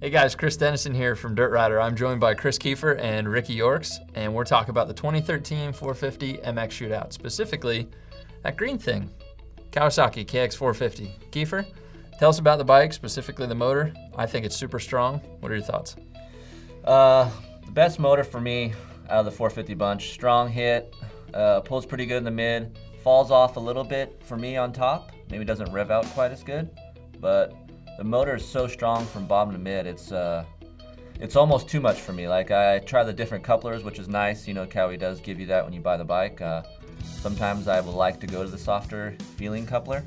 Hey guys, Chris Dennison here from Dirt Rider. I'm joined by Chris Kiefer and Ricky Yorks, and we're talking about the 2013 450 MX Shootout, specifically that green thing, Kawasaki KX450. Kiefer, tell us about the bike, specifically the motor. I think it's super strong. What are your thoughts? The best motor for me out of the 450 bunch. Strong hit, pulls pretty good in the mid, falls off a little bit for me on top. Maybe doesn't rev out quite as good, but the motor is so strong from bottom to mid, it's almost too much for me. Like, I try the different couplers, which is nice. You know, Kyb does give you that when you buy the bike. Sometimes I would like to go to the softer feeling coupler.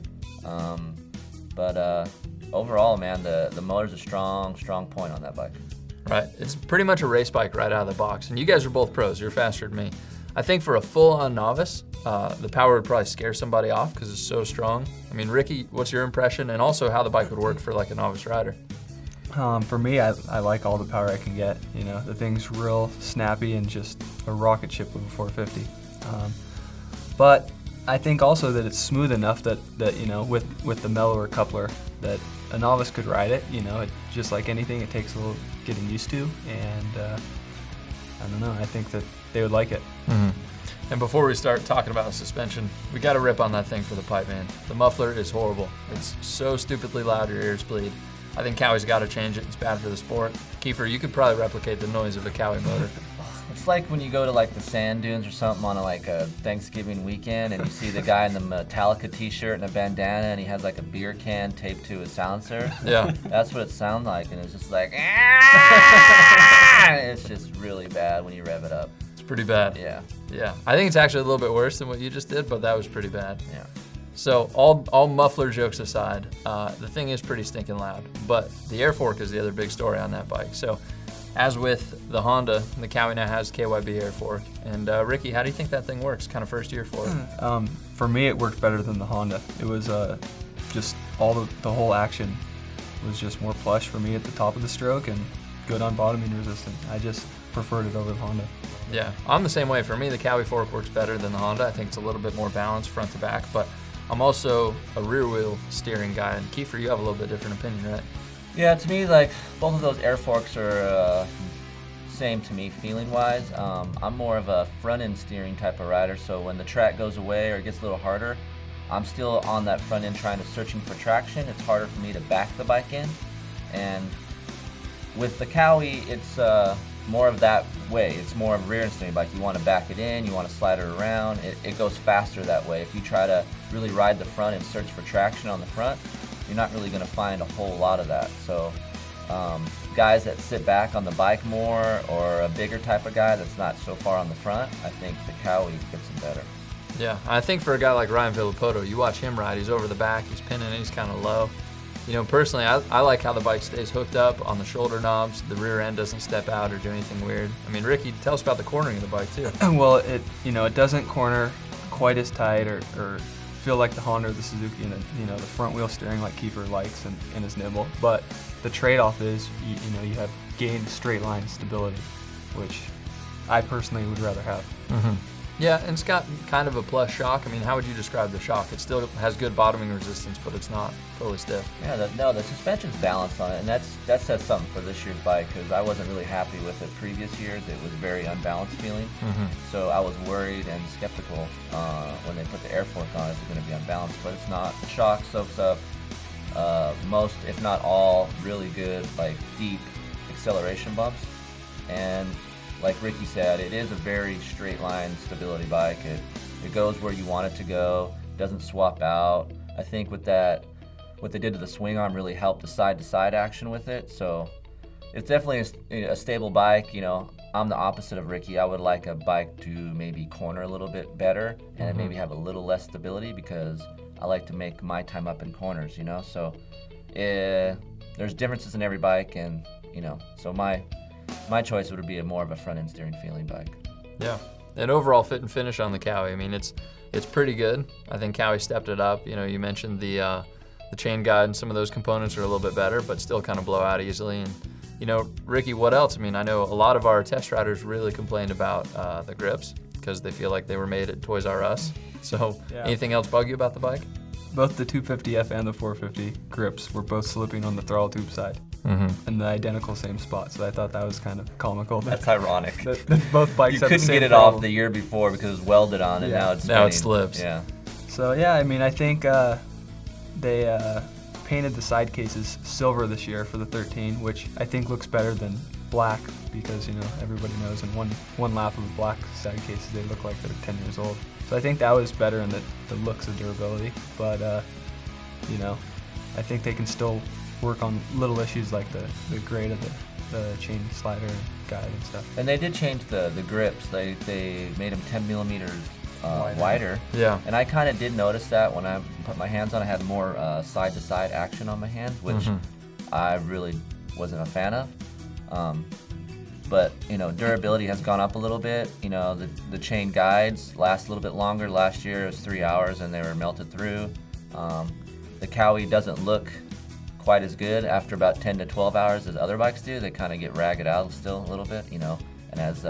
But overall, man, the motor's a strong point on that bike. Right, it's pretty much a race bike right out of the box. And you guys are both pros, you're faster than me. I think for a full-on novice, the power would probably scare somebody off because it's so strong. I mean, Ricky, what's your impression? And also how the bike would work for like a novice rider? For me, I like all the power I can get. You know, the thing's real snappy and just a rocket ship with a 450. But I think also that it's smooth enough that you know, with the mellower coupler, that a novice could ride it. You know, just like anything, it takes a little getting used to, and I don't know, I think that they would like it. Mm-hmm. And before we start talking about the suspension, we got to rip on that thing for the pipe, man. The muffler is horrible. It's so stupidly loud, your ears bleed. I think Kawai's got to change it. It's bad for the sport. Kiefer, you could probably replicate the noise of a Kawai motor. It's like when you go to like the sand dunes or something on a Thanksgiving weekend, and you see the guy in the Metallica t-shirt and a bandana, and he has like a beer can taped to his silencer. Yeah. That's what it sounds like, and it's just like, it's just really bad when you rev it up. It's pretty bad. Yeah. Yeah. I think it's actually a little bit worse than what you just did, but that was pretty bad. Yeah. So all muffler jokes aside, the thing is pretty stinking loud, but the Air Fork is the other big story on that bike. So as with the Honda, the Kawai now has Kyb Air Fork. And Ricky, how do you think that thing works? Kind of first year for it. For me, it worked better than the Honda. It was just all the whole action was just more plush for me at the top of the stroke and good on bottoming resistance. I just preferred it over the Honda. Yeah, I'm the same way. For me, the Kawai Fork works better than the Honda. I think it's a little bit more balanced front to back, but I'm also a rear wheel steering guy. And Kiefer, you have a little bit different opinion, right? Yeah, to me, like, both of those Air Forks are same to me feeling-wise. I'm more of a front-end steering type of rider, so when the track goes away or it gets a little harder, I'm still on that front end searching for traction. It's harder for me to back the bike in. And with the Kawai, it's more of that way. It's more of a rear end steering bike. You want to back it in, you want to slide it around. It goes faster that way. If you try to really ride the front and search for traction on the front, you're not really going to find a whole lot of that. So guys that sit back on the bike more, or a bigger type of guy that's not so far on the front, I think the Kawai fits him better. Yeah, I think for a guy like Ryan Villapoto, you watch him ride, he's over the back, he's pinning it, he's kind of low. You know, personally, I like how the bike stays hooked up on the shoulder knobs, the rear end doesn't step out or do anything weird. I mean, Ricky, tell us about the cornering of the bike too. Well, it doesn't corner quite as tight or feel like the Honda or the Suzuki, and the front wheel steering like Kiefer likes and is nimble. But the trade-off is you have gained straight line stability, which I personally would rather have. Mm-hmm. Yeah, and it's got kind of a plus shock. I mean, how would you describe the shock? It still has good bottoming resistance, but it's not totally stiff. Yeah, the suspension's balanced on it, and that says something for this year's bike, because I wasn't really happy with it previous years. It was very unbalanced feeling. Mm-hmm. So I was worried and skeptical when they put the Air Fork on, it's going to be unbalanced, but it's not. The shock soaks up most, if not all, really good, like, deep acceleration bumps. And like Ricky said, it is a very straight line stability bike. It goes where you want it to go, doesn't swap out. I think with that, what they did to the swing arm really helped the side-to-side action with it. So it's definitely a stable bike. You know, I'm the opposite of Ricky. I would like a bike to maybe corner a little bit better and maybe have a little less stability, because I like to make my time up in corners, you know. So there's differences in every bike, and so my choice would be more of a front-end steering feeling bike. Yeah, and overall fit and finish on the Kawai, I mean, it's pretty good. I think Kawai stepped it up. You know, you mentioned the chain guide and some of those components are a little bit better, but still kind of blow out easily. And Ricky, what else? I mean, I know a lot of our test riders really complained about the grips because they feel like they were made at Toys R Us. So anything else bug you about the bike? Both the 250F and the 450 grips were both slipping on the throttle tube side. in the identical same spot. So I thought that was kind of comical. That's ironic. That both bikes You had the couldn't same get it problem. off the year before because it was welded on, and now it's Now it spinning. slips. Yeah. So yeah, I mean, I think they painted the side cases silver this year for the 13, which I think looks better than black because, you know, everybody knows in one lap of the black side cases they look like they're 10 years old. So I think that was better in the looks of durability, but you know, I think they can still work on little issues like the grade of the chain slider guide and stuff. And they did change the grips. They made them 10 millimeters wider. Yeah. And I kind of did notice that when I put my hands on it, I had more side-to-side action on my hands, which I really wasn't a fan of. But, you know, durability has gone up a little bit. You know, the chain guides last a little bit longer. Last year it was 3 hours and they were melted through. The Kawi doesn't look quite as good after about 10 to 12 hours as other bikes do. They kind of get ragged out still a little bit, you know. And as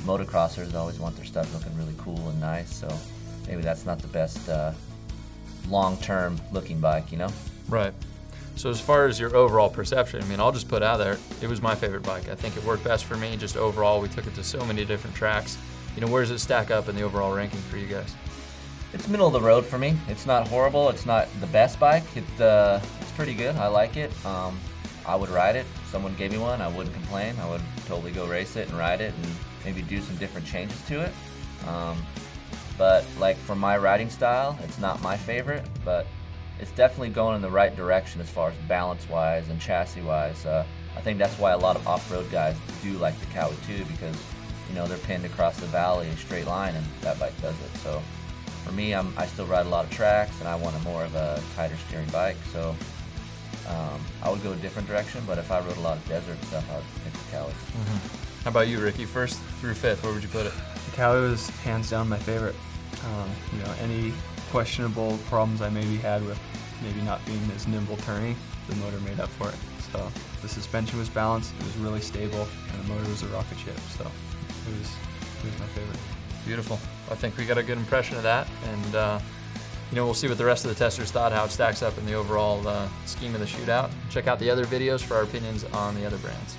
motocrossers always want their stuff looking really cool and nice, so maybe that's not the best long-term looking bike, you know? Right. So as far as your overall perception, I mean, I'll just put out there, it was my favorite bike. I think it worked best for me. Just overall, we took it to so many different tracks. You know, where does it stack up in the overall ranking for you guys? It's middle of the road for me. It's not horrible. It's not the best bike. It's pretty good. I like it. I would ride it. If someone gave me one, I wouldn't complain. I would totally go race it and ride it and maybe do some different changes to it. But like for my riding style, it's not my favorite, but it's definitely going in the right direction as far as balance-wise and chassis-wise. I think that's why a lot of off-road guys do like the Kawi too, because, you know, they're pinned across the valley in a straight line, and that bike does it. So for me, I still ride a lot of tracks, and I want more of a tighter steering bike. So I would go a different direction, but if I rode a lot of desert stuff, I would pick the Kawi. How about you, Ricky? First through fifth, where would you put it? The Kawi was hands down my favorite. You know, any questionable problems I maybe had with maybe not being as nimble turning, the motor made up for it. So the suspension was balanced, it was really stable, and the motor was a rocket ship. So it was my favorite. Beautiful. I think we got a good impression of that, and you know, we'll see what the rest of the testers thought, how it stacks up in the overall scheme of the shootout. Check out the other videos for our opinions on the other brands.